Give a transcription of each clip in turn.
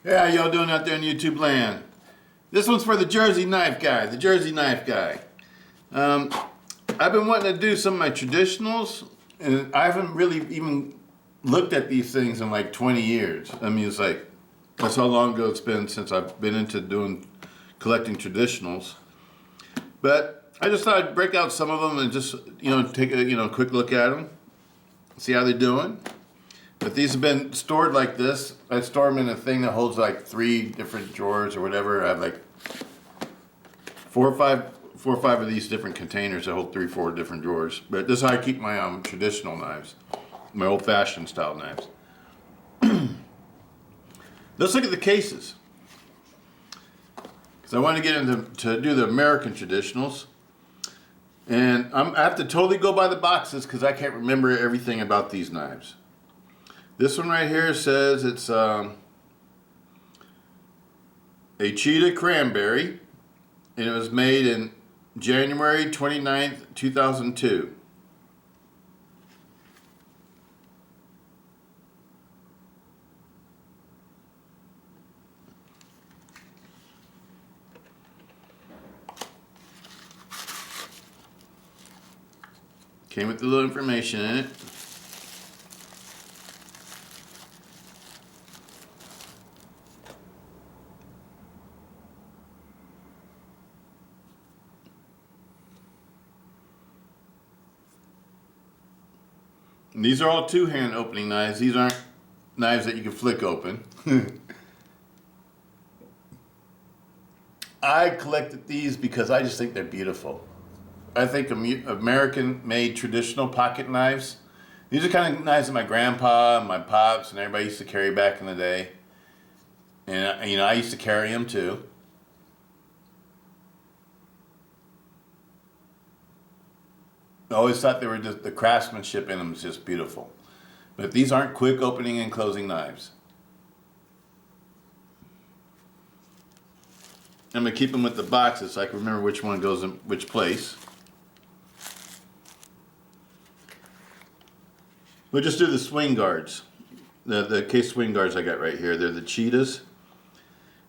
Hey, how y'all doing out there in YouTube land? This one's for the Jersey knife guy. The Jersey knife guy. I've been wanting to do some of my traditionals, and I haven't really even looked at these things in like 20 years. I mean, it's like, that's how long ago it's been since I've been into collecting traditionals. But I just thought I'd break out some of them and just, take a, quick look at them, see how they're doing. But these have been stored like this. I store them in a thing that holds like 3 different drawers or whatever. I have like four or five of these different containers that hold 3, 4 different drawers. But this is how I keep my traditional knives, my old-fashioned style knives. Let's look at the cases, because I want to get to do the American traditionals, and I have to totally go by the boxes because I can't remember everything about these knives. This one right here says it's a Cheetah Cranberry, and it was made in January 29th, 2002. Came with a little information in it. And these are all 2-hand opening knives. These aren't knives that you can flick open. I collected these because I just think they're beautiful. I think American-made traditional pocket knives. These are kind of knives that my grandpa and my pops and everybody used to carry back in the day. And I used to carry them too. I always thought they were just, the craftsmanship in them was just beautiful. But these aren't quick opening and closing knives. I'm going to keep them with the boxes so I can remember which one goes in which place. We'll just do the swing guards. The case swing guards I got right here. They're the Cheetahs.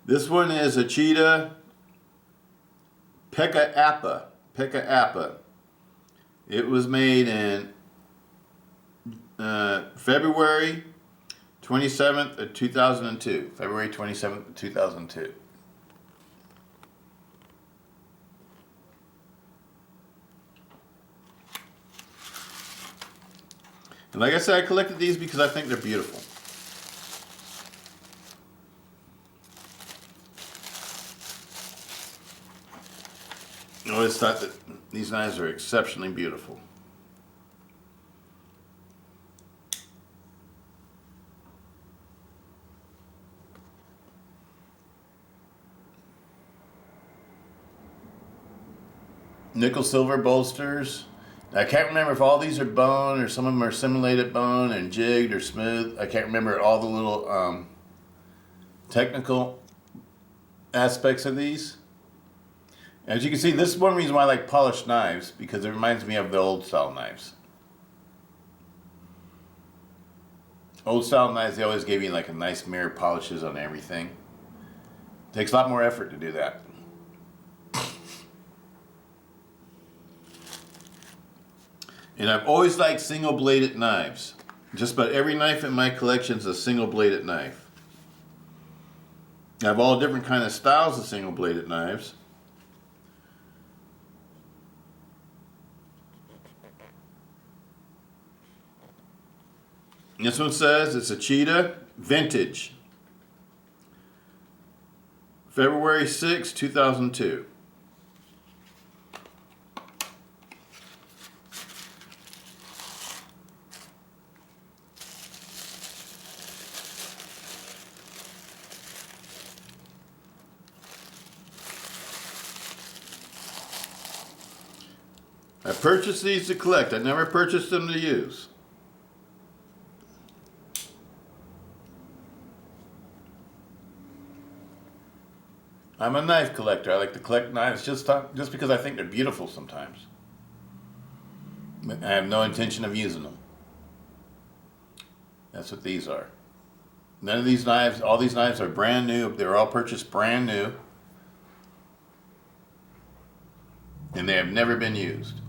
This one is a Cheetah Pekka Appa. It was made in February 27th of 2002. February 27th of 2002. And like I said, I collected these because I think they're beautiful. I always thought that these knives are exceptionally beautiful. Nickel silver bolsters. I can't remember if all these are bone or some of them are simulated bone and jigged or smooth. I can't remember all the little technical aspects of these. As you can see, this is one reason why I like polished knives, because it reminds me of the old style knives. Old style knives, they always give you like a nice mirror polishes on everything. It takes a lot more effort to do that. And I've always liked single bladed knives. Just about every knife in my collection is a single bladed knife. I have all different kind of styles of single bladed knives. This one says it's a Cheetah Vintage. February 6, 2002. I purchased these to collect. I never purchased them to use. I'm a knife collector. I like to collect knives just because I think they're beautiful sometimes. I have no intention of using them. That's what these are. None of these knives, all these knives are brand new. They were all purchased brand new. And they have never been used.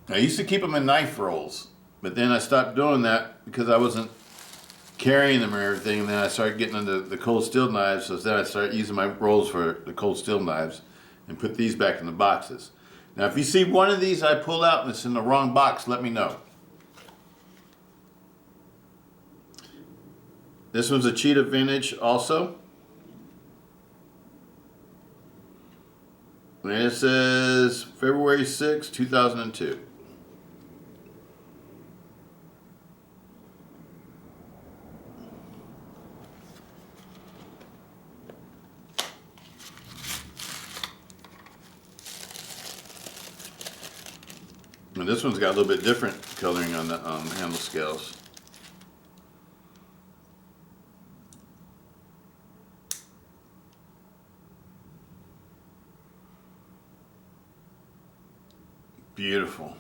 I used to keep them in knife rolls, but then I stopped doing that because I wasn't carrying them or everything, and then I started getting into the cold steel knives, so then I started using my rolls for the cold steel knives and put these back in the boxes. Now if you see one of these I pull out and it's in the wrong box, let me know. This one's a Cheetah vintage also. And it says February 6, 2002. And this one's got a little bit different coloring on the handle scales. Beautiful.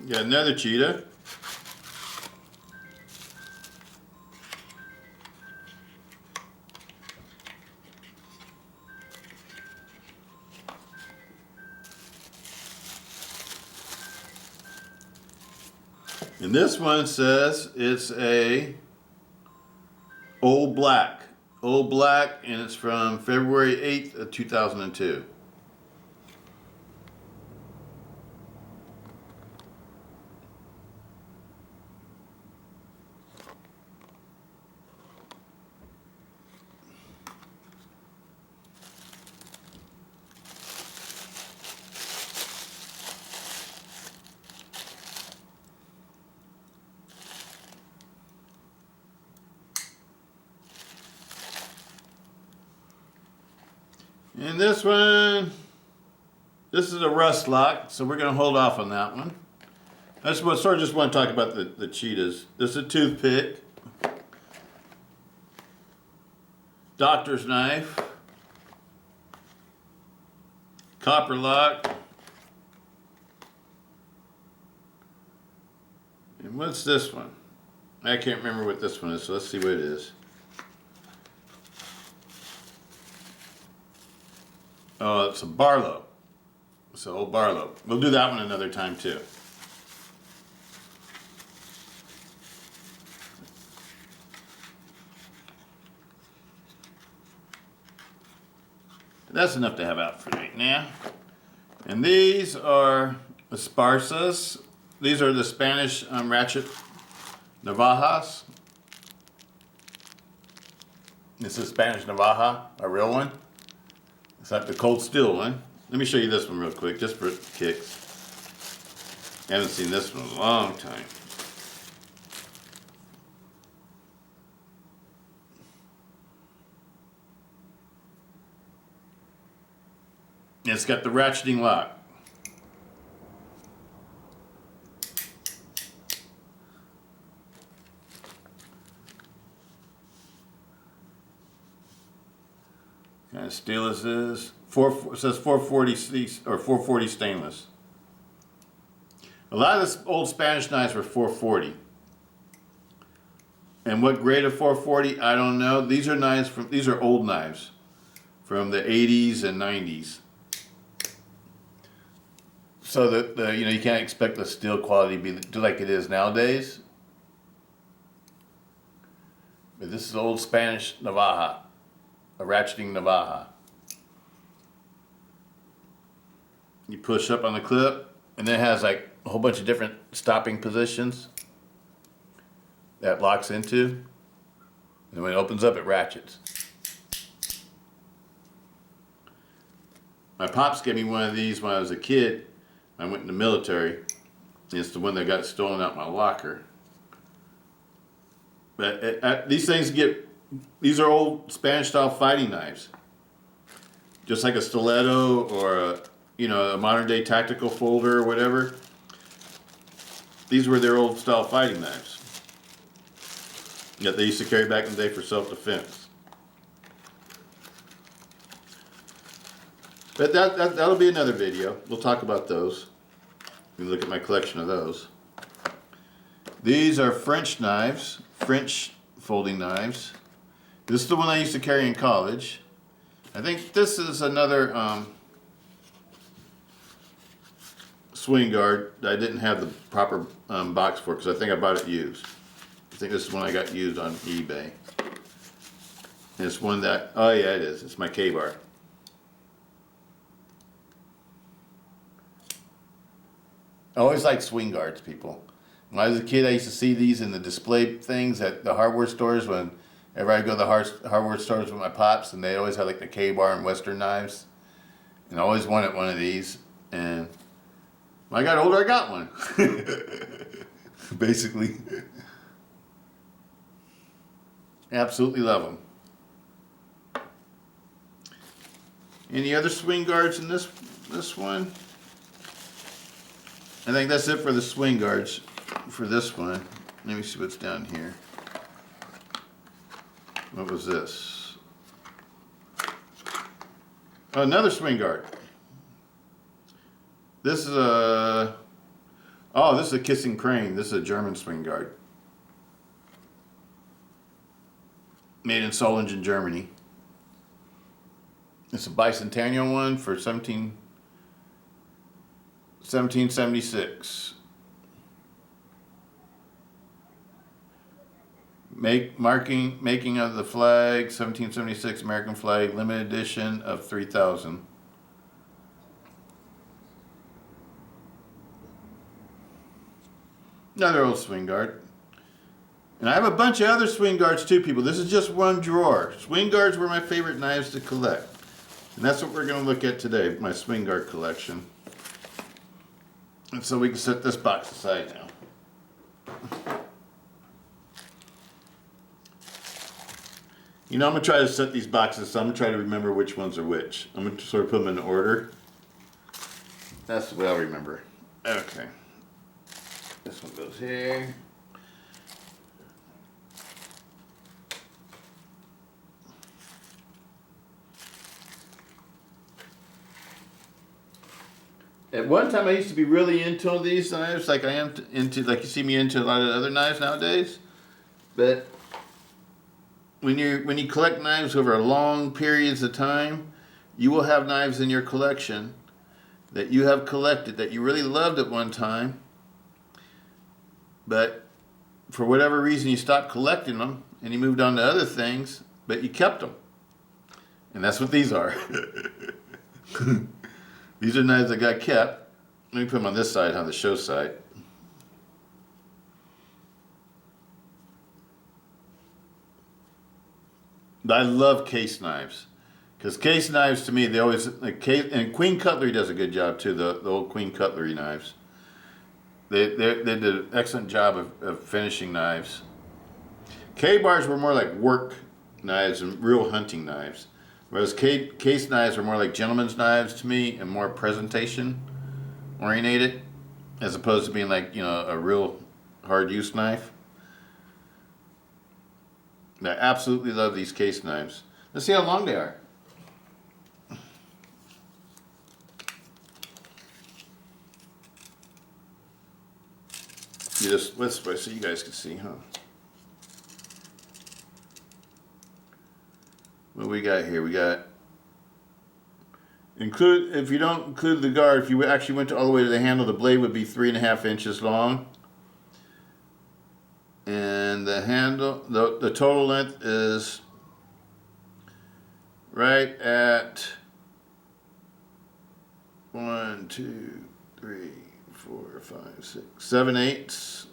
Got another Cheetah. And this one says it's a Old Black. Old Black, and it's from February 8th of 2002. And this one, this is a rust lock, so we're going to hold off on that one. I just want to talk about the Cheetahs. This is a toothpick, doctor's knife, copper lock, and what's this one? I can't remember what this one is, so let's see what it is. Oh, it's a Barlow. It's an old Barlow. We'll do that one another time too. That's enough to have out for right now. And these are the Esparsas. These are the Spanish ratchet navajas. This is Spanish navaja, a real one. It's like the cold steel one. Let me show you this one real quick, just for kicks. I haven't seen this one in a long time. And it's got the ratcheting lock. Kind of steel this is. It says 440 or 440 stainless. A lot of this old Spanish knives were 440. And what grade of 440? I don't know. These are old knives from the 80s and 90s. So that you can't expect the steel quality to be like it is nowadays. But this is old Spanish navaja, a ratcheting navaja. You push up on the clip, and then it has like a whole bunch of different stopping positions that locks into. And when it opens up, it ratchets. My pops gave me one of these when I was a kid. I went in the military. It's the one that got stolen out my locker. But these things these are old Spanish style fighting knives. Just like a stiletto or a modern day tactical folder or whatever. These were their old style fighting knives. that they used to carry back in the day for self-defense. But that'll be another video. We'll talk about those. You can look at my collection of those. These are French knives, French folding knives. This is the one I used to carry in college. I think this is another swing guard that I didn't have the proper box for, because I think I bought it used. I think this is one I got used on eBay. And it's one that, oh yeah, it is. It's my K-bar. I always liked swing guards, people. When I was a kid, I used to see these in the display things at the hardware stores. Whenever I go to the hardware stores with my pops, and they always had like the K-bar and Western knives. And I always wanted one of these. And when I got older, I got one. Basically. Absolutely love them. Any other swing guards in this one? I think that's it for the swing guards for this one. Let me see what's down here. What was this? Oh, another swing guard. This is a, oh, this is a Kissing Crane. This is a German swing guard. Made in Solingen, Germany. It's a bicentennial one for 1776. Making of the flag, 1776 American flag, limited edition of 3,000. Another old swing guard. And I have a bunch of other swing guards too, people. This is just one drawer. Swing guards were my favorite knives to collect. And that's what we're going to look at today, my swing guard collection. And so we can set this box aside now. You know, I'm going to try to set these boxes, so I'm going to try to remember which ones are which. I'm going to sort of put them in order. That's the way I'll remember. Okay. This one goes here. At one time, I used to be really into these knives, like I am into, like you see me into a lot of other knives nowadays. But when you collect knives over long periods of time, you will have knives in your collection that you have collected that you really loved at one time, but for whatever reason you stopped collecting them and you moved on to other things, but you kept them. And that's what these are. These are knives that got kept. Let me put them on this side, on the show side. I love case knives, because case knives to me, they always, like and Queen Cutlery does a good job too. The old Queen Cutlery knives, they did an excellent job of finishing knives. K-bars were more like work knives and real hunting knives, whereas case knives are more like gentleman's knives to me and more presentation oriented, as opposed to being like, you know, a real hard use knife. I absolutely love these case knives. Let's see how long they are. You just this way so you guys can see, huh? What we got here? We got if you don't include the guard, if you actually went all the way to the handle, the blade would be 3.5 inches long. And the handle, the total length is right at 1, 2, 3, 4, 5, 6, 7/8.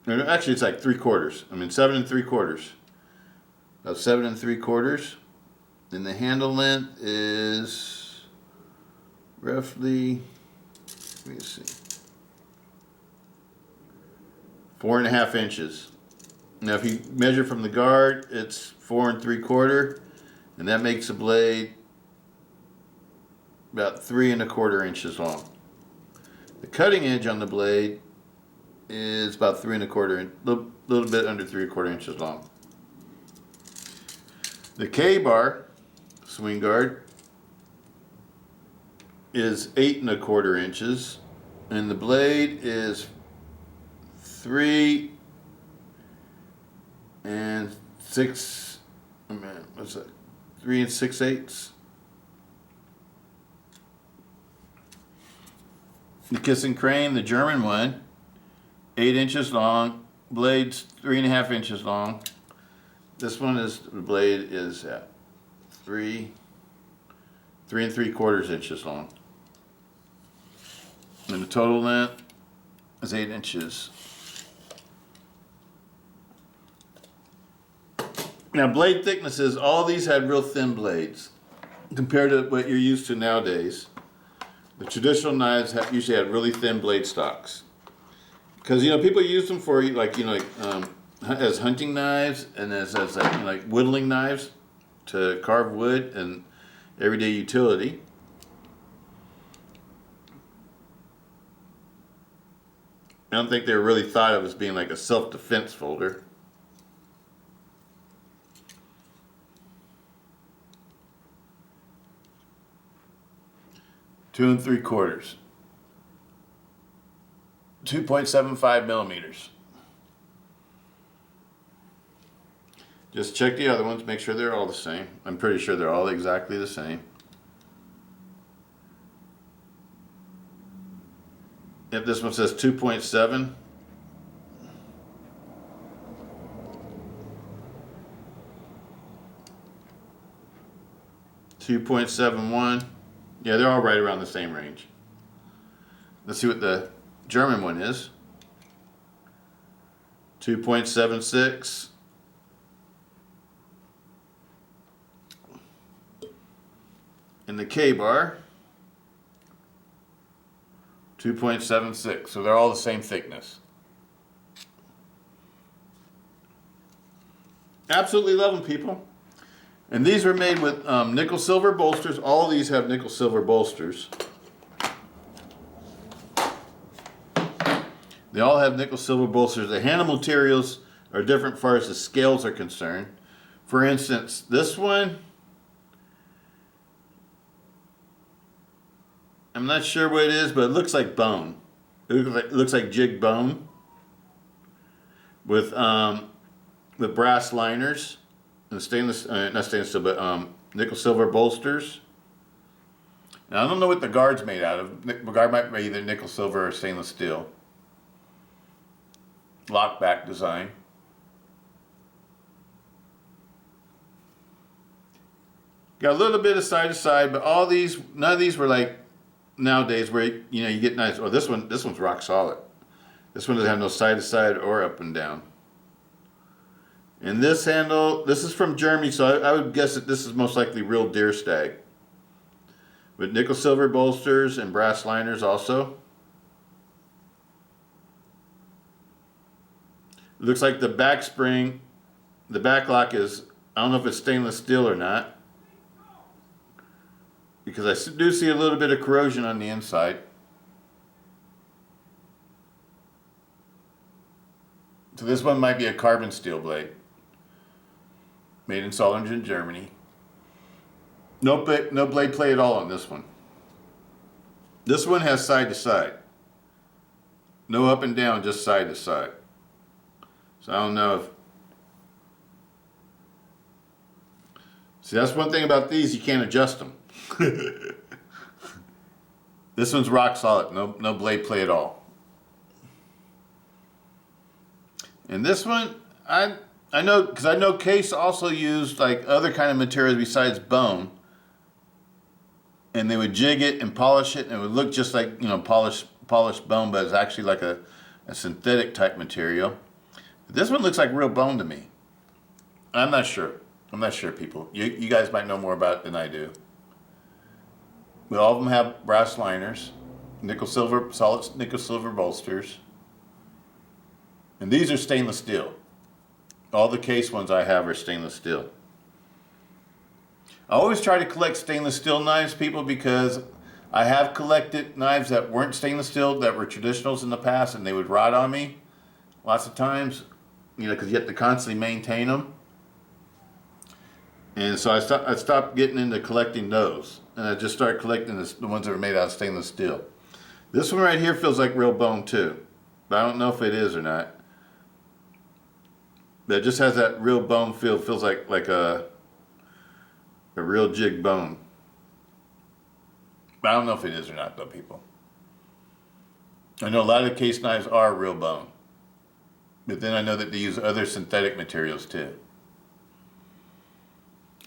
No, actually, it's like 3/4. I mean, 7 3/4. About 7 3/4. And the handle length is roughly, let me see, 4.5 inches. Now, if you measure from the guard, it's 4 3/4, and that makes the blade about 3 1/4 inches long. The cutting edge on the blade is about 3¼ little bit under 3¼ inches long. The K-bar swing guard is 8¼ inches, and the blade is 3 and 6. What's that? 3 6/8. The Kissing Crane, the German one, 8 inches long, blades 3½ inches long. This one is, the blade is at 3 3¾ inches long. And the total length is 8 inches. Now blade thicknesses, all these had real thin blades compared to what you're used to nowadays. The traditional knives usually had really thin blade stocks. Because, you know, people use them for, like, you know, as hunting knives and as like, you know, like whittling knives to carve wood and everyday utility. I don't think they were really thought of as being like a self-defense folder. Two and 3/4. 2.75 millimeters. Just check the other ones, make sure they're all the same. I'm pretty sure they're all exactly the same. If this one says 2.7. .71. Yeah, they're all right around the same range. Let's see what the German one is. 2.76. And the K-bar, 2.76. So they're all the same thickness. Absolutely love them, people. And these were made with nickel silver bolsters. All of these have nickel silver bolsters. They all have nickel silver bolsters. The handle materials are different as far as the scales are concerned. For instance, this one, I'm not sure what it is, but it looks like bone. It looks like jig bone with brass liners and stainless, not stainless steel, but nickel silver bolsters. Now I don't know what the guard's made out of. The guard might be either nickel silver or stainless steel. Lockback design. Got a little bit of side to side, but all these, none of these were like nowadays where, you know, you get nice. Oh, this one's rock solid. This one doesn't have no side to side or up and down. And this handle, this is from Germany, so I would guess that this is most likely real deer stag. With nickel silver bolsters and brass liners also. It looks like the back spring, the back lock is, I don't know if it's stainless steel or not, because I do see a little bit of corrosion on the inside. So this one might be a carbon steel blade, made in Solingen, Germany. No blade play at all on this one. This one has side to side. No up and down, just side to side. So I don't know if... See, that's one thing about these, you can't adjust them. This one's rock solid, no blade play at all. And this one, I know, because I know Case also used like other kind of materials besides bone. And they would jig it and polish it, and it would look just like, you know, polished bone, but it's actually like a synthetic type material. This one looks like real bone to me. I'm not sure. I'm not sure, people. You guys might know more about it than I do. But all of them have brass liners, solid nickel silver bolsters. And these are stainless steel. All the Case ones I have are stainless steel. I always try to collect stainless steel knives, people, because I have collected knives that weren't stainless steel, that were traditionals in the past, and they would rot on me lots of times, you know, because you have to constantly maintain them. And so I stopped getting into collecting those, and I just started collecting the ones that are made out of stainless steel. This one right here feels like real bone too, but I don't know if it is or not. But it just has that real bone feel. Feels like a real jig bone. But I don't know if it is or not, though, people. I know a lot of case knives are real bone, but then I know that they use other synthetic materials too.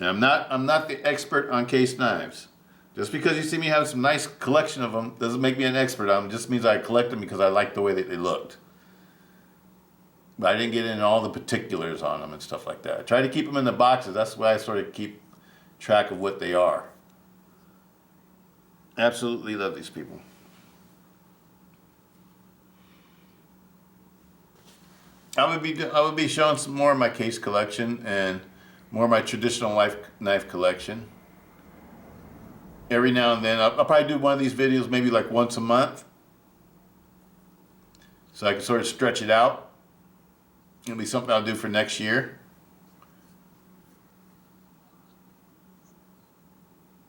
And I'm not the expert on case knives. Just because you see me have some nice collection of them doesn't make me an expert on them. It just means I collect them because I like the way that they looked. But I didn't get into all the particulars on them and stuff like that. I try to keep them in the boxes. That's why I sort of keep track of what they are. Absolutely love these people. I would be showing some more of my case collection and more of my traditional knife collection. Every now and then, I'll probably do one of these videos maybe like once a month, so I can sort of stretch it out. It'll be something I'll do for next year,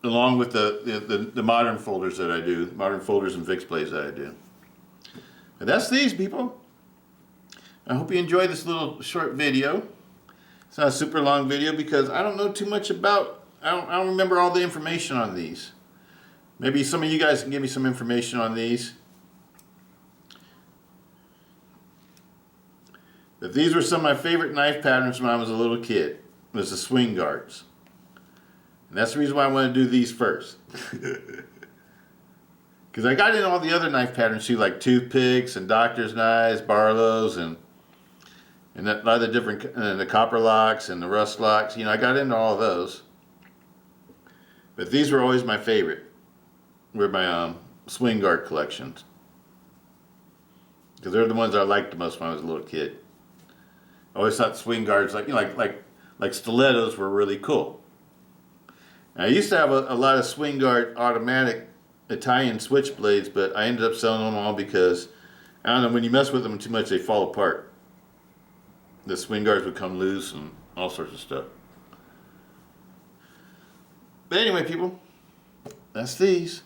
along with the modern folders that I do, modern folders and fixed blades that I do. But that's these, people. I hope you enjoyed this little short video. It's not a super long video because I don't know too much about, I don't remember all the information on these. Maybe some of you guys can give me some information on these. But these were some of my favorite knife patterns when I was a little kid. It was the swing guards. And that's the reason why I want to do these first. Because I got in all the other knife patterns too, like toothpicks and doctor's knives, Barlow's, and that other different, the copper locks and the rust locks. You know, I got into all of those. But these were always my favorite. Were my swing guard collections. Because they're the ones I liked the most when I was a little kid. I always thought swing guards, like, you know, like stilettos, were really cool. And I used to have a lot of swing guard automatic Italian switchblades, but I ended up selling them all because, I don't know, when you mess with them too much, they fall apart. The swing guards would come loose and all sorts of stuff. But anyway, people, that's these.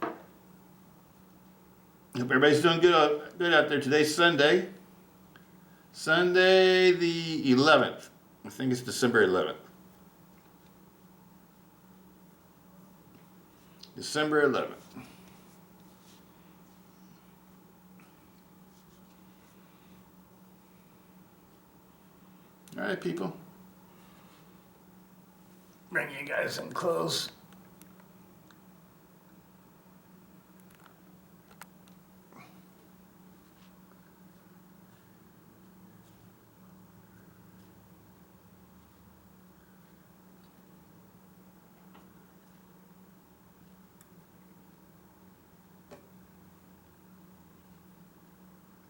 Hope everybody's doing good out there. Today's Sunday. Sunday the 11th. I think it's December 11th. December 11th. All right, people. Bring you guys in close.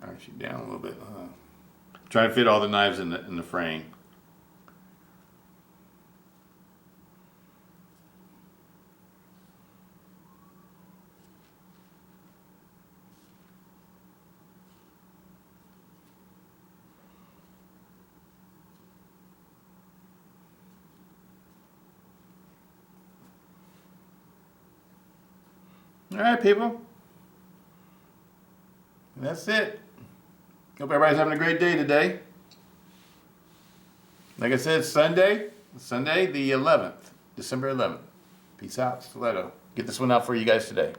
Actually, down a little bit. Trying to fit all the knives in the frame. All right, people. And that's it. Hope everybody's having a great day today. Like I said, Sunday the 11th, December 11th. Peace out, Stiletto. Get this one out for you guys today.